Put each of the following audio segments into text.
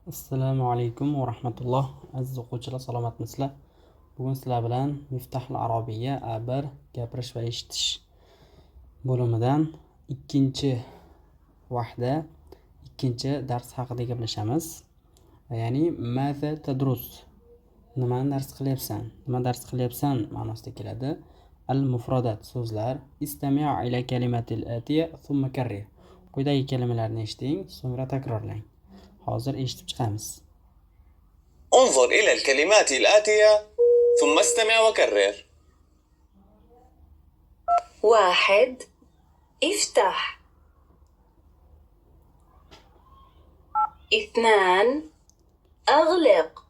Assalomu alaykum va rahmatulloh. Aziz o'quvchilar, salomatmisizlar? Bugun sizlar bilan Miftahul Arabiyya A1 gapirish va eshitish bo'limidan ikkinchi vahda, ikkinchi dars haqida gaplashamiz. Ya'ni maza tadrus? Nimani dars qilyapsan? Nima dars qilyapsan ma'nosida keladi. Al-mufradat so'zlar. Istami' ila kalimatil atiya thumma karrir. Quyidagi kalimalarni eshiting, so'ngra takrorlang. Hozir eshitib chiqamiz. انظر إلى الكلمات الآتية ثم استمع وكرر. 1. افتح. 2. أغلق.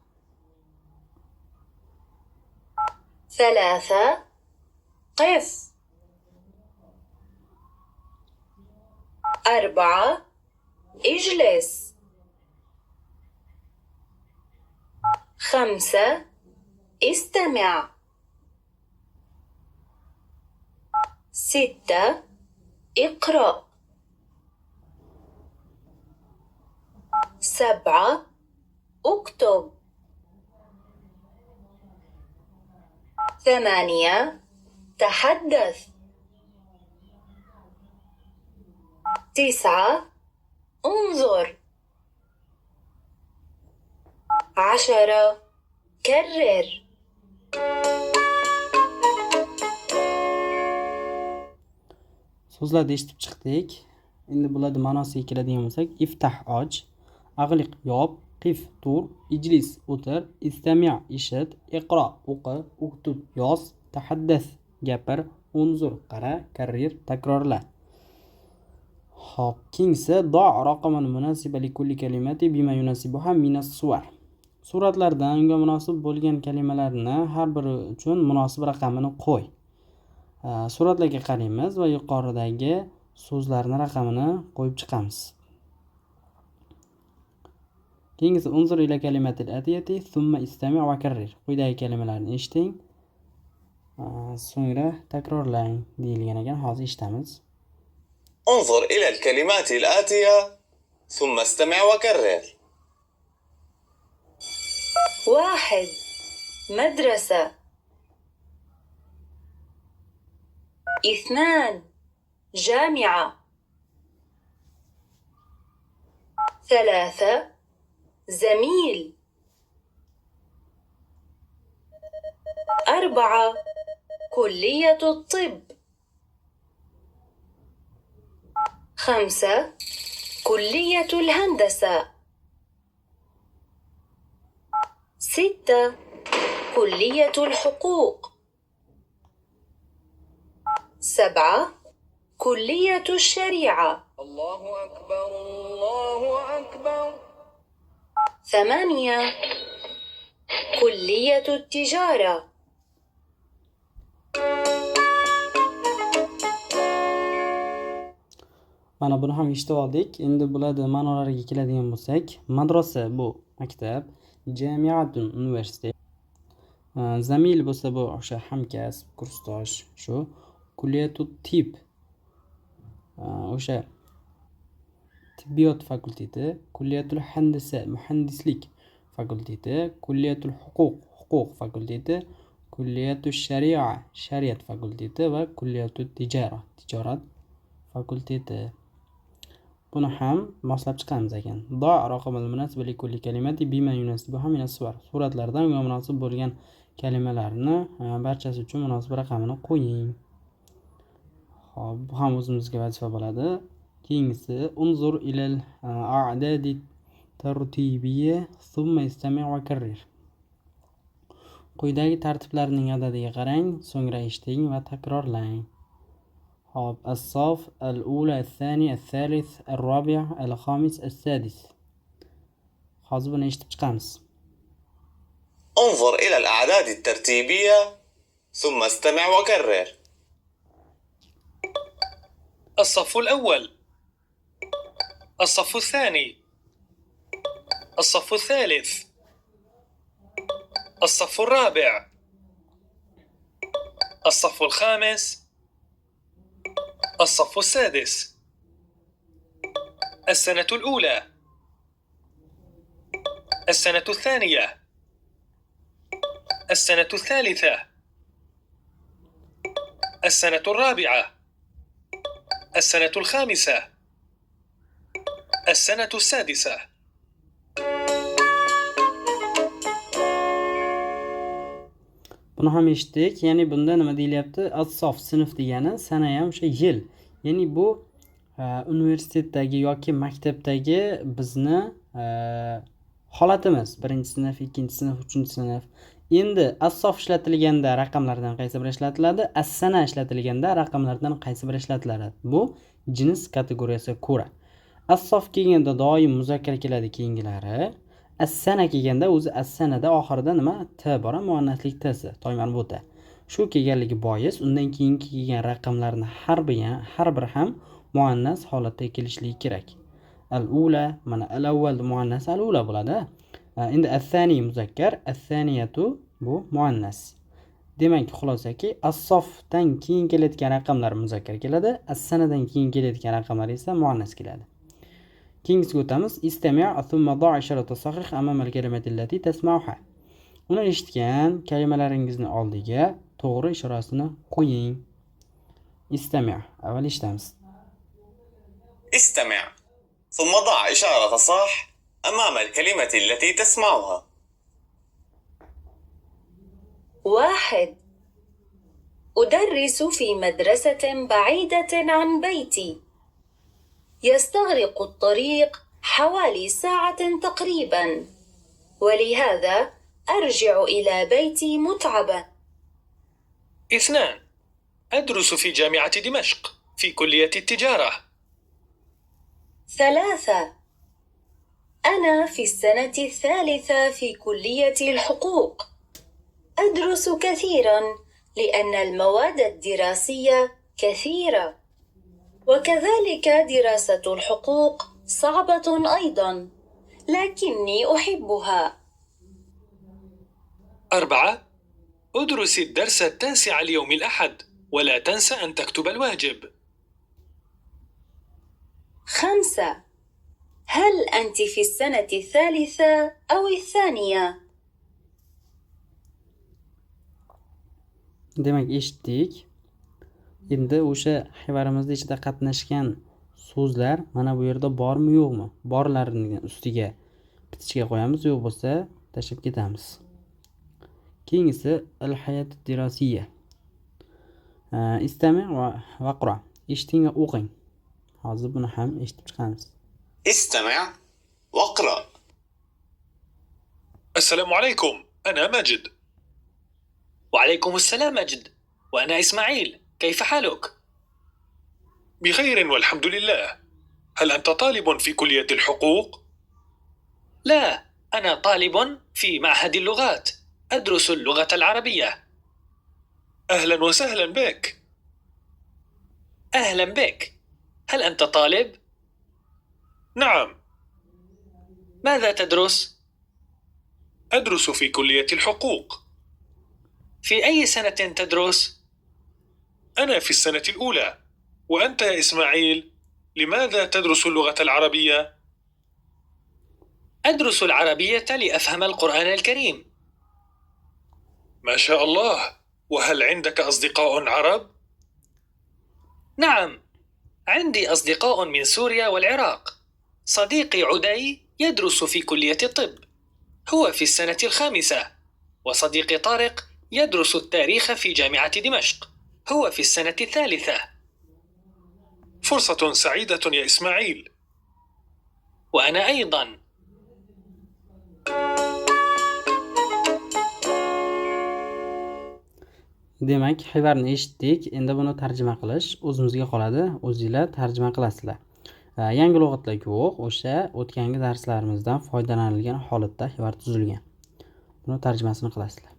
3. قف. 4. اجلس. 5. استمع. 6. اقرأ. 7. اكتب. 8. تحدث. 9. انظر. 10. كرر. So'zlarni eshitib chiqdik. Endi bularni ma'nosiga keladigan bo'lsak, iftah och, ag'liq yop, qif tur, ijlis o'tir, istami' eshit, iqro o'qi, uktub yoz, tahaddas gapir, unzur qara, karrir takrorla. Xo'p, keyingisi do' raqaman munasiba li kulli kalimati bima yunasibuha min as-suwar. Suratlardan unga munosib bo'lgan kalimalarni har biri uchun munosib raqamini qo'y. Suratlarga qaraymiz va yuqoridagi so'zlarning raqamini qo'yib chiqamiz. Keyingisi unzur ila kalimatil atiyati thumma istami' va karrir. Quyidagi kalimalarni eshiting, so'ngra takrorlang deyilgan ekan. Hozir eshitamiz. انظر إلى الكلمات الآتية ثم استمع وكرر. 1. مدرسة. 2. جامعة. 3. زميل. 4. كلية الطب. 5. كلية الهندسة. 6. كلية الحقوق. 7. كلية الشريعة. الله أكبر الله أكبر. 8. كلية التجارة. Mana buni ham eshitib oldik. Endi bularning ma'nolariga keladigan bo'lsak, madrasa bu maktab, jamiatun universitet, zamil bo'lsa bu o'sha hamkasb, kursdosh, shu kulliyatut tib o'sha tibbiyot fakulteti, kulliyatul handisa muhandislik fakulteti, kulliyatul huquq fakulteti, kulliyatul shariat fakulteti va kulliyatul tijorat fakulteti. Buni ham moslab chiqamiz ekan. Do' raqamul munasib li kulli kalimati bima yunasibuha min as-suwar. Suratlardan unga munosib bo'lgan kalimalarni barchasi uchun munosib raqamini qo'ying. Xo'p, bu ham o'zimizga vazifa bo'ladi. Keyingisi unzur ilal a'dadi tartibiyya thumma istami' va karrir. Quyidagi tartiblarning adadiga qarang, so'ngra eshiting va takrorlang. Hop, as-saf al-ula, al-thani, al-thalith, al-rabi', al-khamis, al-sadis. Hozir buni eshitib chiqamiz. انظر إلى الأعداد الترتيبية ثم استمع وكرر. الصف الأول، الصف الثاني، الصف الثالث، الصف الرابع، الصف الخامس، الصف السادس. السنة الأولى. السنة الثانية. السنة الثالثة. السنة الرابعة. السنة الخامسة. السنة السادسة. Buni ham eshitdik. Ya'ni bunda nima deyilyapti? As-sof sinf degani sana ham o'sha yil. Ya'ni bu universitetdagi yoki maktabdagi bizni holatimiz. 1-sinf, 2-sinf, 3-sinf. Endi as-sof ishlatilganda raqamlardan qaysi biri ishlatiladi? As-sana ishlatilganda raqamlardan qaysi biri ishlatiladi? Bu jins kategoriyasiga ko'ra. As-sof kelganda doim muzakkar keladi keyingilari. As-sana kelganda o'zi as-sanada oxirida nima? T bor, muannaslik t'si, toy marbuta. Shu kelganligi bois undan keyingi kelgan raqamlarni har biri ham muannas holatda kelishligi kerak. Al-ula, mana al-awwal muannas al-ula bo'ladi. Endi as-sani muzakkar, as-saniyatu bu muannas. Demak, xulosaki as-sofdan keyin kelayotgan raqamlar muzakkar keladi, as-sanadan keyin kelayotgan raqamlar esa muannas keladi. Keyingisiga o'tamiz. Istami' thumma da' isharatu sahih amama al-kalimati allati tasma'uha. Uni eshitgan kalimalaringizni oldiga to'g'ri ishorasini qo'ying. Istami'. Avval eshitamiz. استمع ثم ضع إشارة صح أمام الكلمة التي تسمعها. 1. أدرس في مدرسة بعيدة عن بيتي. يستغرق الطريق حوالي ساعة تقريبا، ولهذا أرجع إلى بيتي متعبة. 2. أدرس في جامعة دمشق في كلية التجارة. 3. أنا في السنة الثالثة في كلية الحقوق. أدرس كثيرا لأن المواد الدراسية كثيرة، وكذلك دراسة الحقوق صعبة أيضا، لكني أحبها. 4. أدرس الدرس 9 اليوم الأحد، ولا تنسى أن تكتب الواجب. 5. هل أنت في السنة الثالثة أو الثانية؟ Demak, eshitdik. Endi o'sha hivorimizda ichida qatnashgan so'zlar mana bu yerda bormi, yo'qmi? Borlarning ustiga bitishga qo'yamiz, yo'q bo'lsa tashlab ketamiz. Keyingisi al-hayat dirasiya. Istami' va qra. Eshiting va o'qing. Hozir buni ham eshitib chiqamiz. استمع واقرأ. السلام عليكم، أنا ماجد. وعليكم السلام مجد، وأنا إسماعيل، كيف حالك؟ بخير والحمد لله. هل أنت طالب في كلية الحقوق؟ لا، أنا طالب في معهد اللغات، أدرس اللغة العربية. أهلا وسهلا بك. أهلا بك. هل أنت طالب؟ نعم، ماذا تدرس؟ أدرس في كلية الحقوق. في أي سنة تدرس؟ أنا في السنة الأولى. وأنت يا إسماعيل، لماذا تدرس اللغة العربية؟ أدرس العربية لأفهم القرآن الكريم. ما شاء الله. وهل عندك أصدقاء عرب؟ نعم، عندي أصدقاء من سوريا والعراق. صديقي عدي يدرس في كلية الطب، هو في السنة الخامسة. وصديقي طارق يدرس التاريخ في جامعة دمشق، هو في السنة الثالثة. فرصة سعيدة يا إسماعيل. وأنا أيضا. Demak, hivorni eshitdik. Endi buni tarjima qilish o'zimizga qoladi. O'zingizlar tarjima qilasizlar. Yangi lug'atlar yo'q, o'sha o'tgangi darslarimizdan foydalanilgan holatda hivor tuzilgan. Buni tarjimasini qilasizlar.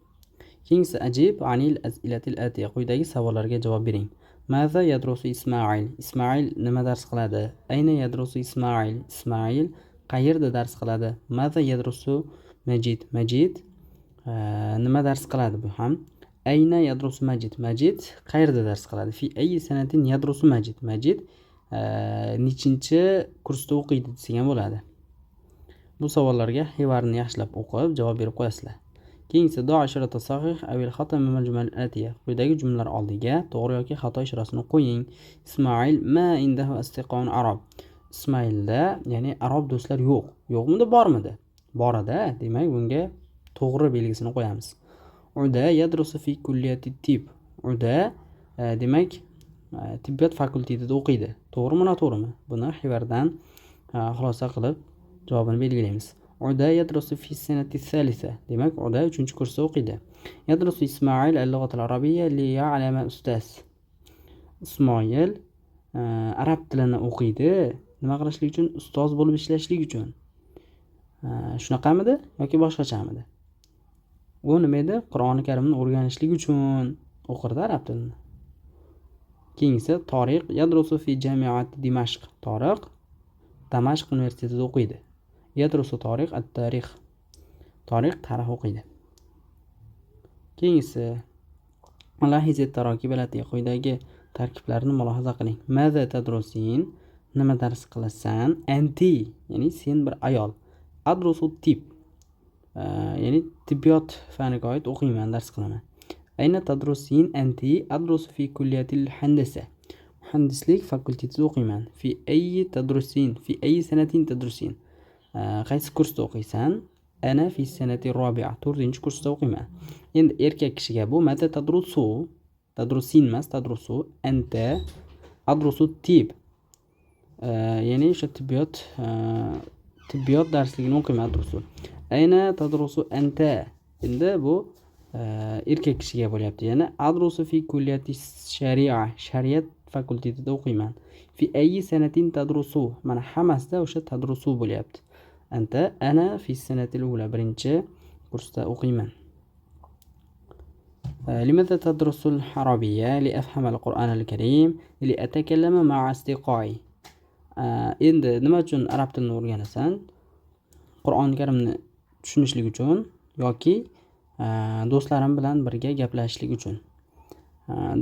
Keyingisi ajib anil as'ilatil atiya. Quyidagi savollarga javob bering. Maza yadrusu Ismoil? Ismoil nima dars qiladi? Ayna yadrusu Ismoil? Ismoil qayerda dars qiladi? Maza yadrusu Majid? Majid nima dars qiladi bu ham? Ayna yadrusu Majid? Majid qayerda dars qiladi? Fi ayyi sanatin yadrusu Majid? Majid nechinchi kursda o'qiydi desam bo'ladi. Bu savollarga xivarni yaxshilab o'qib, javob berib qo'yasizlar. Keyingisi do ishorati sahih avil xato minal jumal atiya. Quyidagi jumlalar oldiga to'g'ri yoki xato ishorasini qo'ying. Ismoil ma indahu asdiqon arab. Ismoilda, ya'ni arab do'stlar yo'q. Yo'qmidi, bormidi? Borada, demak bunga to'g'ri belgisini qo'yamiz. Uda yadrusu fi kulliyati tib. Uda demak tibbiyot fakultetida o'qiydi. To'g'rimi, noto'g'rimi? Buni xivardan xulosa qilib javobini belgilaymiz. Uda yadrusu fi sanati thalitha. Demak, Uda 3-kursda o'qiydi. Yadrusu Ismoil al-lughat al-arabiyya li ya'lama ustaz. Ismoil arab tilini o'qiydi. Nima qilishlik uchun? Ustoz bo'lib ishlashlik uchun. Shunaqamidi yoki boshqachamidi? U nima edi? Qur'oni Karimni o'rganishlik uchun o'qirdi arab tilini. Keyingisi Tariq yadrusu fi jamiati Dimashq. Tariq Damashq universitetida o'qiydi. Yadrusu Tariq at-tarix. Tariq tarix o'qiydi. Keyingisi Alahizat tarokibalati. Quyidagi tarkiblarni mulohaza qiling. Maza tadrusin? Nima dars qilasan? Anti, ya'ni sen bir ayol. Adrusu tib, ya'ni tibbiyot faniga oid o'qiyman, dars qilaman. Ayna tadrusin anti? Adrusu fi kulliyatil handasa. Muhandislik fakultetida o'qiyman. Fi ayyi tadrusin? Fi ayyi sanatin tadrusin? Qaysi kursda o'qiysan? Ana fi sanati robi'a. 4-kursda o'qiyman. Endi erkak kishiga bu mata tadrusu, tadrusin emas, tadrusu, anta, adrusu tib. Ya'ni o'sha tibbiyot darsligini o'qiyman, adrusu. Ayna tadrusu anta. Endi bu erkak kishiga bo'lyapti. Ya'ni adrusu fi kulliyati shari'a, shariat fakultetida o'qiyman. Fi ayyi sanatin tadrusu? Mana hammasida o'sha tadrusu bo'lyapti. Anta ana fi sanatil ula, 1-kursda o'qiyman. لماذا تدرس العربية؟ لأفهم القرآن الكريم لأتكلم مع أصدقائي. Endi nima uchun arab tilini o'rganasan? Qur'oni Karimni tushunishlik uchun yoki do'stlarim bilan birga gaplashishlik uchun.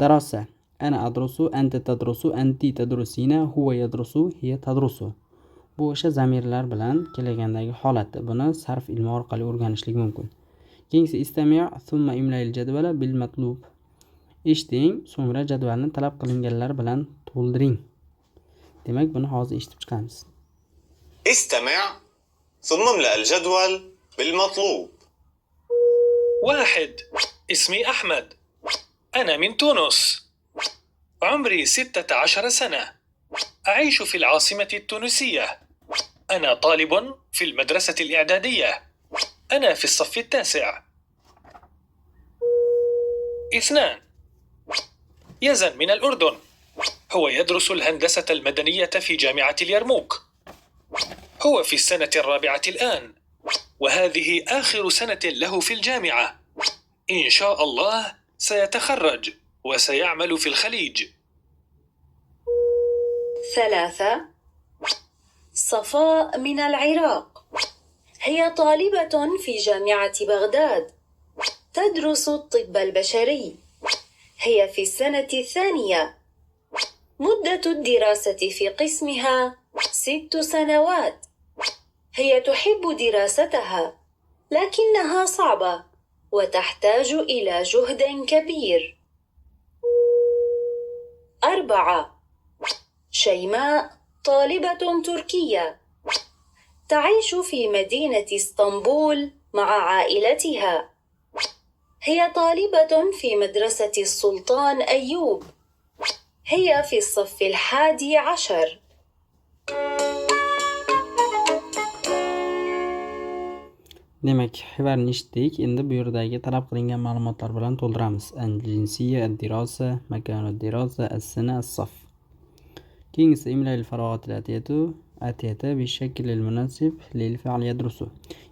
Darosa ana adrusu, anta tadrusu, anti tadrusina, huwa yadrusu, hiya tadrusu. Bu o'sha zamirlar bilan kelgandagi holati. Buni sarf ilmi orqali o'rganishlik mumkin. Keyingisi istami' thumma imla'il jadvala bil matlub. Eshiting, so'ngra jadvalni talab qilinganlar bilan to'ldiring. Demak, buni hozir eshitib chiqamiz. استمع ثم املأ الجدول بالمطلوب. 1. اسمي أحمد. أنا من تونس. عمري 16 سنة. أعيش في العاصمة التونسية. أنا طالب في المدرسة الإعدادية. أنا في الصف 9. 2. يزن من الأردن. هو يدرس الهندسة المدنية في جامعة اليرموك. هو في السنة 4 الآن، وهذه آخر سنة له في الجامعة. إن شاء الله سيتخرج وسيعمل في الخليج. 3. صفاء من العراق. هي طالبة في جامعة بغداد، تدرس الطب البشري. هي في السنة 2. مدة الدراسة في قسمها 6 سنوات. هي تحب دراستها، لكنها صعبة وتحتاج إلى جهد كبير. 4. شيماء طالبة تركية، تعيش في مدينة اسطنبول مع عائلتها. هي طالبة في مدرسة السلطان أيوب. هي في الصف 11. Demak, xibarni eshitdik. Endi bu yerdagi talab qilingan ma'lumotlar bilan to'ldiramiz. Al-jinsiyya, ad-dirasa, makanu ad-dirasa, as-sana, as-saf. Keyingisi imla'il farog'at al-atiyatu, atiyata bi shakl al-munasib lil fi'l yadrusu.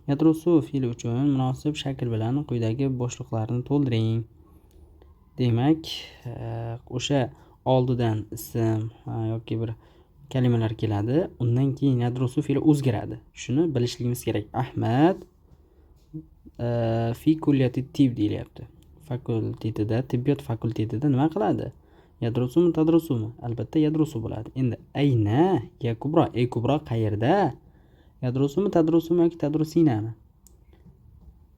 Yadrusu fe'li uchun munosib shakl bilan quyidagi bo'shliqlarni to'ldiring. Demak, o'sha oldidan ism yoki bir kalimalar keladi. Undan keyin yadrusu fe'li o'zgaradi. Shuni bilishligimiz kerak. Ahmad fi kulliyati tib deyilyapti. Fakultetida, tibbiyot fakultetida nima qiladi? Yadrusumi, tadrusumi? Albatta yadrusu bo'ladi. Endi ayna ya kubro, ey kubro qayerda? Yadrusumi, tadrusumi yoki tadrusinami?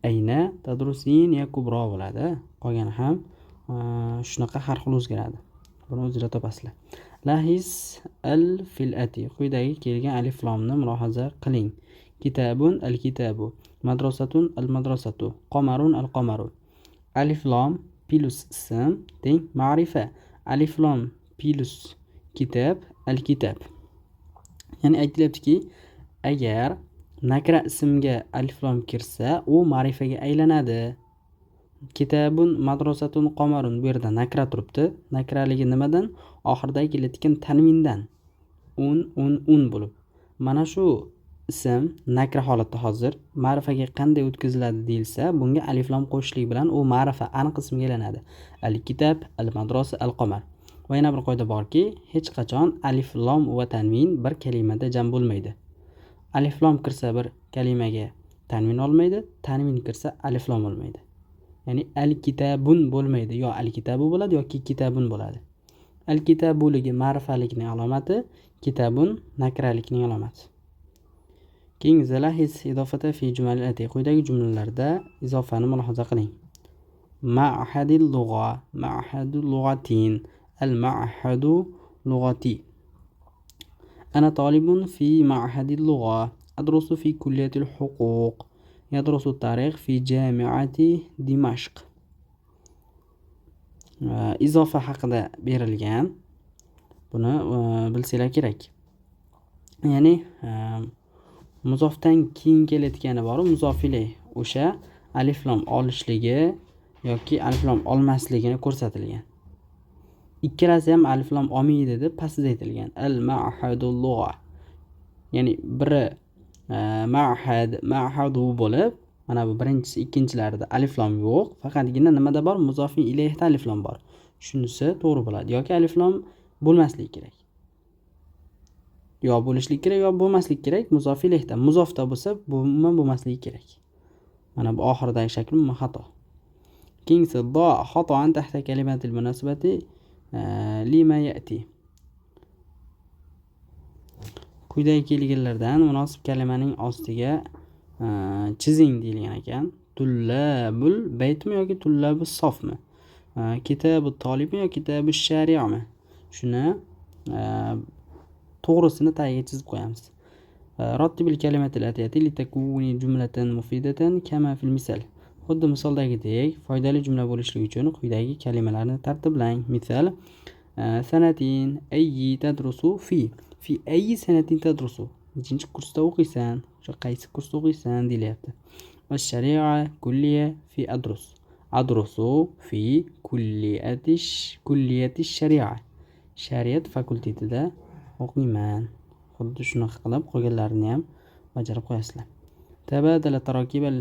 Ayna, tadrusin ya kubro bo'ladi. Qolgani ham shunaqa har xil o'zgaradi. Buni o'zingizlar topasizlar. Lahiz al-filati. Quyidagi kelgan alif lomni mulohaza qiling. Kitabun al-kitabu. Madrasatun al-madrasatu. Qamarun al-qamaru. Alif lom plus ism teng ma'rifa. Alif lom plus kitab al-kitab. Ya'ni aytilyaptiki, agar nakra ismga alif lom kirsa, u ma'rifaga aylanadi. Kitabun madrasatun qamarun bu yerda nakra turibdi. Nakraligi nimadan? Oxiridagi kelayotgan tanvindan. Un bo'lib. Mana shu ism nakra holatda hozir ma'rifaga qanday o'tkaziladi deyilsa, bunga alif lom qo'shishlik bilan u ma'rifa aniq ismga aylanadi. Al-kitab, al-madrasa, al-qamar. Va yana bir qoida borki, hech qachon alif lom va tanvin bir kalimada jam bo'lmaydi. Alif lom kirsa bir kalimaga tanvin olmaydi, tanvin kirsa alif lom olmaydi. Ya'ni al-kitabun bo'lmaydi, yo al-kitabu bo'ladi yoki kitabun bo'ladi. Al-kitabuligi ma'rifalikning alomati, kitabun nakralikning alomati. Keyingi zalahiz idofata fi jumalati. Quyidagi jumlalarda izofani mulohaza qiling. Ma'hadil lugha, ma'hadul lughatin, al-ma'hadu lughati. Ana talibun fi ma'hadil lugha, adrusu fi kulliyatil huquq, yadrusu tarix fi jamiati Dimashq. Izofa haqida berilgan. Buni bilsanglar kerak. Ya'ni muzofdan keyin kelayotgani bor, muzofili o'sha alif lom olishligi yoki alif lom olmasligini ko'rsatilgan. Ikkalasi ham alif lom olmaydi deb pastda aytilgan. Al-ma'hadul lugha. Ya'ni biri ma'hadu bo'lib, mana bu birinchisi, ikkinchilarida alif lom yo'q, faqatgina nimada bor? Muzofin ilayhda alif lom bor. Shunisi to'g'ri bo'ladi. Yoki alif lom bo'lmasligi kerak. Yo bo'lishlik kerak, yo bo'lmaslik kerak. Muzof ilayhda. Muzofda bo'lsa, umuman bo'lmasligi kerak. Mana bu oxiridagi shakl xato. Keyingisi do xatoan tahta kalimatil munosabati lima yati. Quyidagi kelganlardan munosib kalimaning ostiga chizing deyilgan ekan. Tullabul baytmi yoki tullabus sofmi? Kitabut tolibmi yoki kitabus shari'mi? Shuni to'g'risini tagiga chizib qo'yamiz. Rattibil kalimatil atiyati litakuni jumlatan mufidatan kama fil misal. Xuddi misoldagidek foydali jumla bo'lishligi uchun quyidagi kalimalarni tartiblang. Misal sanatin ayyi tadrusu fi ayyi sanatin tadrusu. Nechinchi kursda o'qiysan? O'sha qaysi kursda o'qiysan deyilyapti. Va shari'a kulliya fi adrusu fi kulliyati shari'a. Shariat fakultetida o'qiyman. Xuddi shunaqa qilib qolganlarini ham bajarib qo'yasizlar. Tabadala tarakibal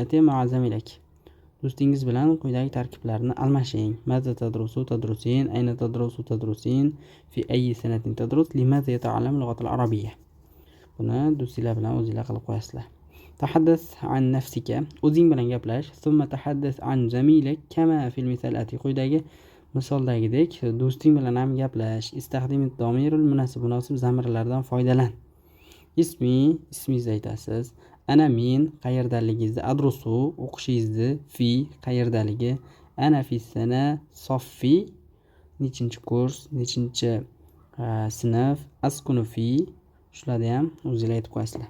ati ma'a zamilak. Do'stingiz bilan quyidagi tarkiblarni almashing. Maza tadrusu tadrusin, ayna tadrusu tadrusin, fi ayyi sanatin tadrus, limaza yata'allam lughatal arabiyya. Buni do'stinglar bilan o'zingizlar qilib qo'yasizlar. Tahaddath an nafsika, o'zing bilan gaplash. Thumma tahaddath an zamilak kama fil misal ati. Quyidagi misoldagidek do'sting bilan ham gaplash. Istaxdim domirul munosib zamirlardan foydalan. Ismingizni aytasiz. Ana men qayerdaligingizni, adrusu o'qishingizni, fi qayerdaligi, ana fi sana soffi nechinchi kurs, nechinchi sinf, askunu fi shularni ham o'zingizlar aytib qo'yasizlar.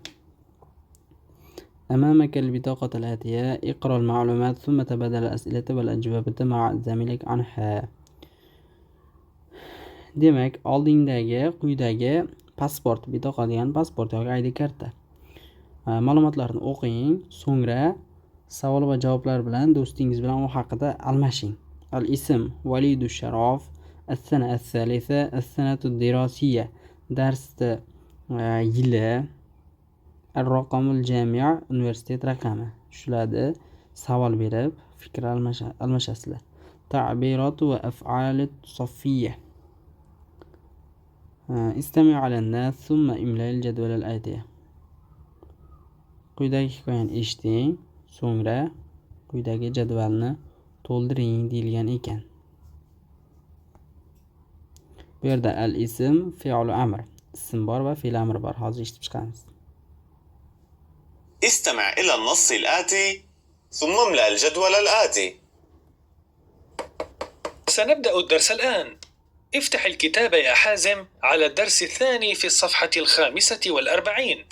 أمامك البطاقة الآتية اقرأ المعلومات ثم تبادل الأسئلة والأجوبة مع زميلك عنها. Demak, oldingdagi quyidagi pasport, bitoqa degan pasport yoki ID karta ma'lumotlarni o'qing, so'ngra savol va javoblar bilan do'stingiz bilan u haqida almashing. Al-ism Validu Sharof, as-sana as-salisa, as-sanatu ad-dirasiyya, darsda yili, ar-raqamul jami' universitet raqami. Shularni savol berib, fikr almashasizlar. Ta'biratu va af'alut saffiyya. Istami' ala an-nas thumma imla al-jadwal al-atiya. Quyidagi hikoyani eshiting, so'ngra quyidagi jadvalni to'ldiring deyilgan ekan. Bu yerda al-ism fi'l amr, ism bor va fe'l amr bor. Hozir eshitib chiqamiz. استمع إلى النص الآتي ثم املأ الجدول الآتي. سنبدأ الدرس الآن. افتح الكتاب يا حازم على الدرس الثاني في الصفحة 45.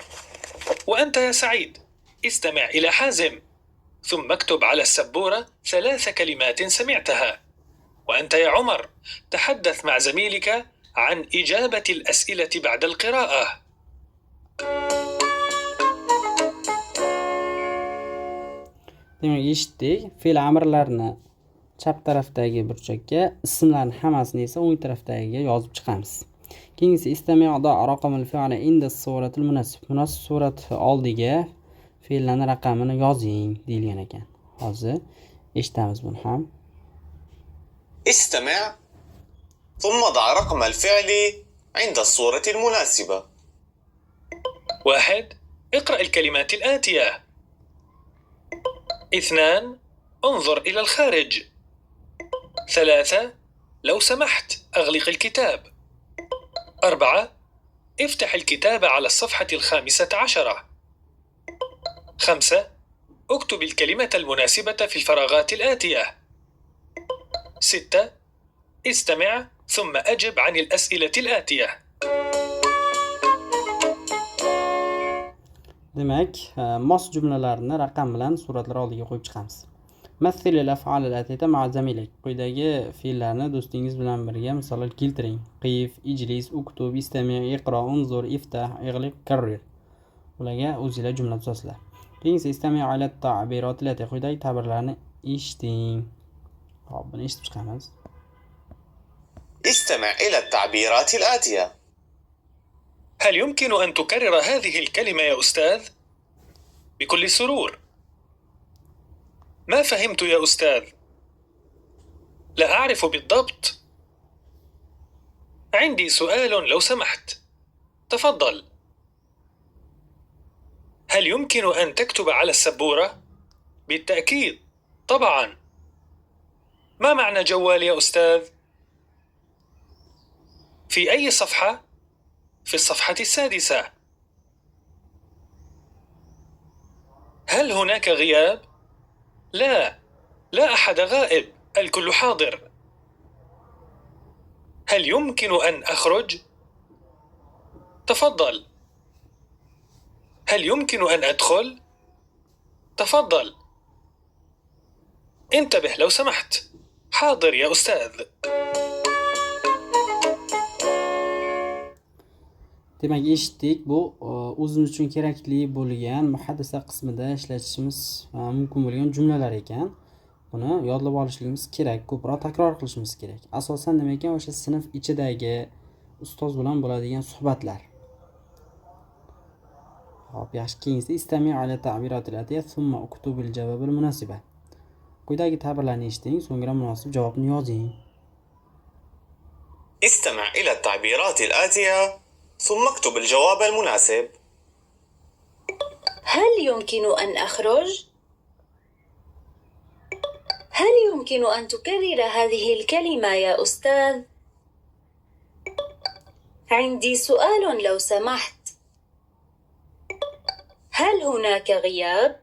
وأنت يا سعيد استمع إلى حازم ثم اكتب على السبورة 3 كلمات سمعتها. وأنت يا عمر تحدث مع زميلك عن إجابة الأسئلة بعد القراءة. Demak, eshitdik. Fe'l amrlarni chap tarafdagi burchakka, ismlarni hammasini esa o'ng tarafdagiga yozib chiqamiz. Keyingisi istami'da raqamul fi'li inda suratil munasib. Munasib surat oldiga fe'llarning raqamini yozing deyilgan ekan. Hozir eshitamiz buni ham. استمع ثم ضع رقم الفعل عند الصورة المناسبة. 1. اقرأ الكلمات الآتية. 2. انظر إلى الخارج. 3. لو سمحت أغلق الكتاب. 4. افتح الكتاب على الصفحة 15. 5. اكتب الكلمة المناسبة في الفراغات الآتية. 6. استمع ثم أجب عن الأسئلة الآتية. Demak, mos jumlalarni raqam bilan suratlar oldiga qo'yib chiqamiz. Mathil al-af'al al-atiyata ma'a zamilak. Quyidagi fe'llarni do'stingiz bilan birga misollar keltiring. Qif, ijlis, uktub, istami', iqro, unzur, iftah, ig'liq, karrir. Ularga o'zingizlar jumla tuzasizlar. Keyingi istami' ala ta'birot al-atiya. Quyidagi ta'birlarni eshiting. Hop, buni eshitib chiqamiz. استمع إلى التعبيرات الآتية. هل يمكن أن تكرر هذه الكلمة يا أستاذ؟ بكل سرور. ما فهمت يا أستاذ؟ لا أعرف بالضبط. عندي سؤال لو سمحت. تفضل. هل يمكن أن تكتب على السبورة؟ بالتأكيد، طبعا. ما معنى جوال يا أستاذ؟ في أي صفحة؟ في الصفحة 6. هل هناك غياب؟ لا، لا أحد غائب، الكل حاضر. هل يمكن أن أخرج؟ تفضل. هل يمكن أن أدخل؟ تفضل. انتبه لو سمحت. حاضر يا أستاذ. Demak, eshitdik. Bu o'zimiz uchun kerakli bo'lgan muhaddisa qismida ishlatishimiz mumkin bo'lgan jumlalar ekan. Buni yodlab olishligimiz kerak, ko'proq takror qilishimiz kerak. Asosan nima ekan, o'sha sinf ichidagi ustoz bilan bo'ladigan suhbatlar. Hop, yaxshi. Keyingi istami' ala ta'biratil atiya thumma uktubil javobil munasiba. Quyidagi ta'birlarni eshiting, so'ngra munosib javobni yozing. استمع إلى التعبيرات الآتية ثم اكتب الجواب المناسب. هل يمكن أن أخرج؟ هل يمكن أن تكرر هذه الكلمة يا أستاذ؟ عندي سؤال لو سمحت. هل هناك غياب؟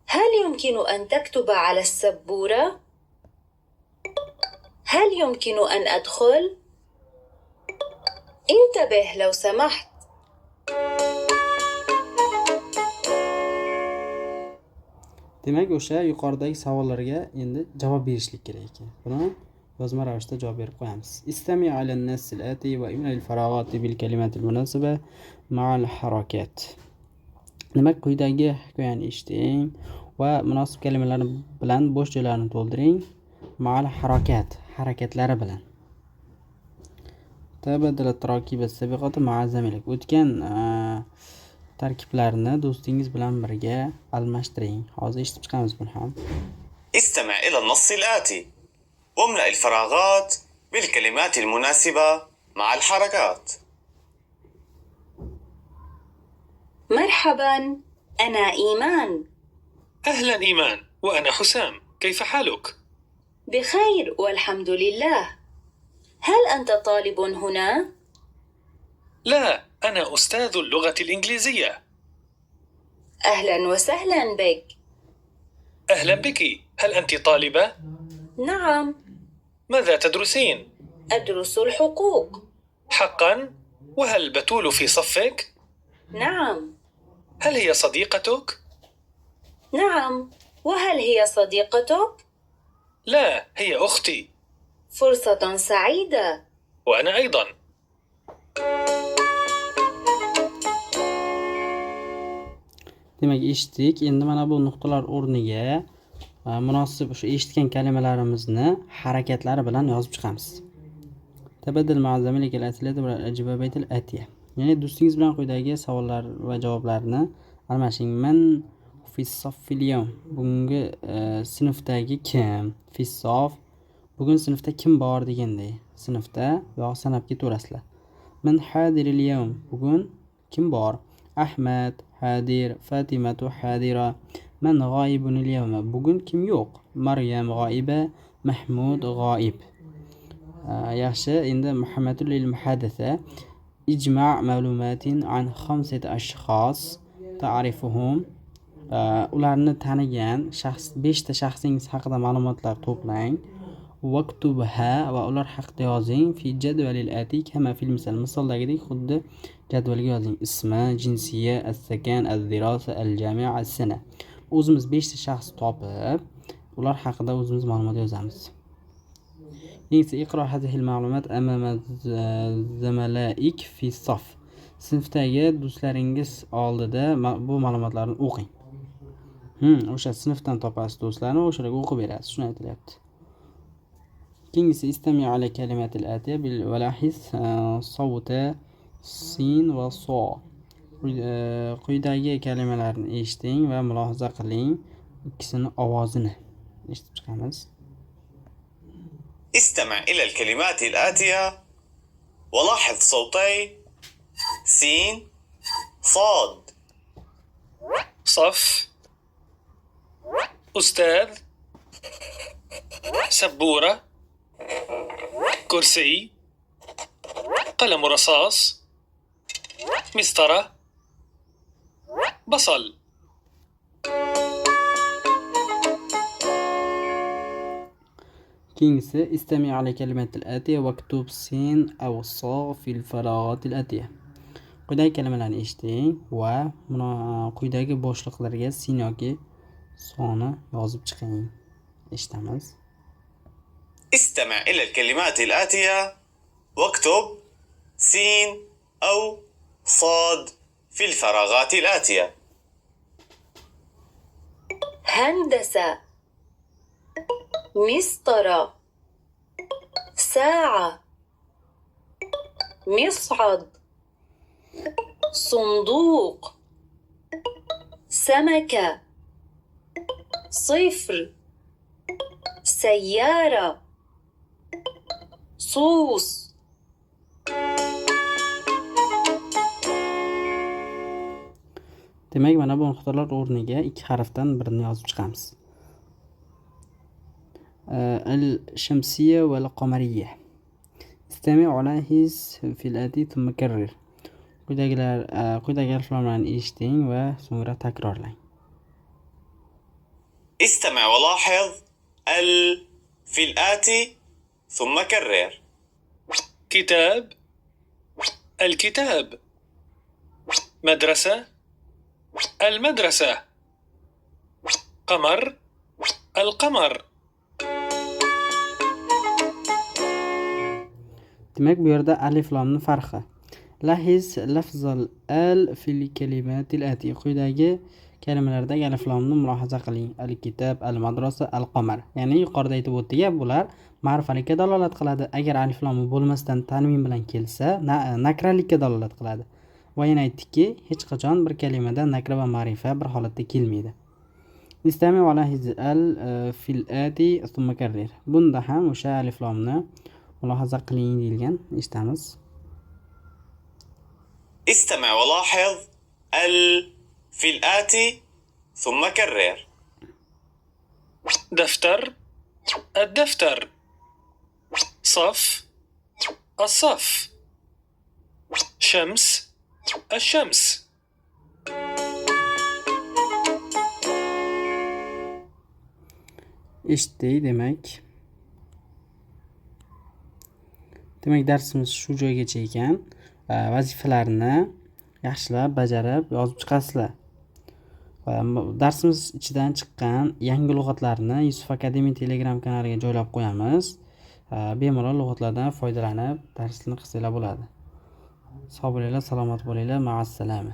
هل يمكن أن تكتب على السبورة؟ هل يمكن أن أدخل؟ انتبه لو سمحت. Demak, o'sha yuqoridagi savollarga endi javob berishlik kerak ekan. Buni yozma ravishda javob berib qo'yamiz. Istami' ala an-nass al-ati va imla al-faraghat bil kalimat al-munasiba ma'a al-harakat. Demak, quyidagi hikoyani eshiting va munosib kalimalar bilan bo'sh joylarni to'ldiring. Ma'a al-harakat, harakatlari bilan. Tabadala tarokibat sabiqati ma'a zamilak. O'tgan tarkiblarni do'stingiz bilan birga almashtiring. Hozir eshitib chiqamiz buni ham. استمع إلى النص الآتي واملأ الفراغات بالكلمات المناسبة مع الحركات. مرحبا، أنا إيمان. أهلا إيمان، وأنا حسام، كيف حالك؟ بخير والحمد لله. هل أنت طالب هنا؟ لا، أنا أستاذ اللغة الإنجليزية. أهلا وسهلا بك. أهلا بك. هل أنت طالبة؟ نعم، ماذا تدرسين؟ أدرس الحقوق. حقا؟ وهل بتول في صفك؟ نعم. هل هي صديقتك؟ نعم، وهل هي صديقتك؟ لا، هي أختي. فرصة سعيدة. وأنا أيضا. Demak, eshitdik. Endi mana bu nuqtalar o'rniga munosib o'sha eshitgan kalimalarimizni harakatlari bilan yozib chiqamiz. Tabaddal ma'a zamilikal as'ilati wal ajwabatil atiya. Ya'ni do'stingiz bilan quyidagi savollar va javoblarni almashing. Man fis soffil yawm. Bugungi sinfdagi kim? Fis sof. Bugun sinfda kim bor deganday. Sinfda yo'q sanab ketaverasizlar. Man hadiril yawm. Bugun kim bor? Ahmad, Hadir, Fatimatu Hadira. Man g'oibunil yawma. Bugun kim yo'q? Maryam g'oiba, Mahmud g'oib. Yaxshi, endi Muhammadul lil muhaddasa ijma' ma'lumatin an 5 ashxos ta'rifuhum. Ularni tanigan shaxs 5 ta shaxsingiz haqida ma'lumotlar to'plang. Vaktubha va ular haqida yozing fi jadvalil ati kama fil misal. Misoldagidek xuddi jadvalga yozing. Ismi, jinsiya, as-sakan, az-dirasa, al-jami', as-sana. O'zimiz 5 ta shaxs topib, ular haqida o'zimiz ma'lumot yozamiz. Yengsi iqro hadhihi al-ma'lumat amama zamalaik fi saf. Sinfdagi do'stlaringiz oldida bu ma'lumotlarni o'qing. O'sha sinfdan topasiz do'stlarni, o'shalarga o'qib berasiz. Shuni aytilyapti. Keyingisi istami ala kalimatil atiya bil walahis sawta sin va so. Quyidagi kalimalarni eshiting va mulohaza qiling. Ikkisini ovozini eshitib chiqamiz. استمع إلى الكلمات الآتية ولاحظ صوتي سين صاد. صف، أستاذ، سبورة، كرسي، قلم رصاص، مسطرة، بصل. Keyingisi istami ala kalimatil atiya vaktub sin aw so fil faraghatil atiya. Quyidagi kalimalarni eshiting va quyidagi boshliqlarga sin yoki soni yozib chiqing. Eshitamiz. استمع إلى الكلمات الآتية واكتب سين أو صاد في الفراغات الآتية. هندسة، مسطرة، ساعة، مصعد، صندوق، سمكة، صفر، سيارة، صوص. Demak, mana bu nuqtalar o'rniga ikki harfdan birini yozib chiqamiz. Al-shamsiyya va al-qamariyya. Istami' alayhis fil ati thumma karrir. Quyidagi harflarni eshiting va so'ngra takrorlang. استمع ولاحظ ال في الآتي ثم كرر. كتاب، الكتاب، مدرسة، المدرسة، قمر، القمر. Demak, bu yerda alif lomning farqi. Lahiz lafzal al fil kalimatil ati. Quyidagi kalimalardagi alif lomni mulohaza qiling. Al-kitab, al-madrasa, al-qamar. Ya'ni yuqorida aytib o'tdik, bular ma'rifalikka dalolat qiladi. Agar alif lomi bo'lmasdan tanvin bilan kelsa, nakralikka dalolat qiladi. Va yana aytdikki, hech qachon bir kalimada nakra va ma'rifa bir holatda kelmaydi. Istami va lahiz al fil ati thumma karrir. Bunda ham o'sha alif lomni mulohaza qiling deyilgan. Eshitamiz. استمع ولاحظ ال في الآتي ثم كرر. دفتر، الدفتر، صف، الصف، شمس، الشمس. eshitdik demak. Demak, darsimiz shu joygacha ekan. Vazifalarni yaxshilab bajarib yozib chiqasizlar. Darsimiz ichidan chiqqan yangi lug'atlarni Yusuf Akademiya Telegram kanaliga joylab qo'yamiz. Bemalol lug'atlardan foydalanib darsni qilsanglar bo'ladi. Sog' bo'linglar, salomat bo'linglar. Ma'assalama.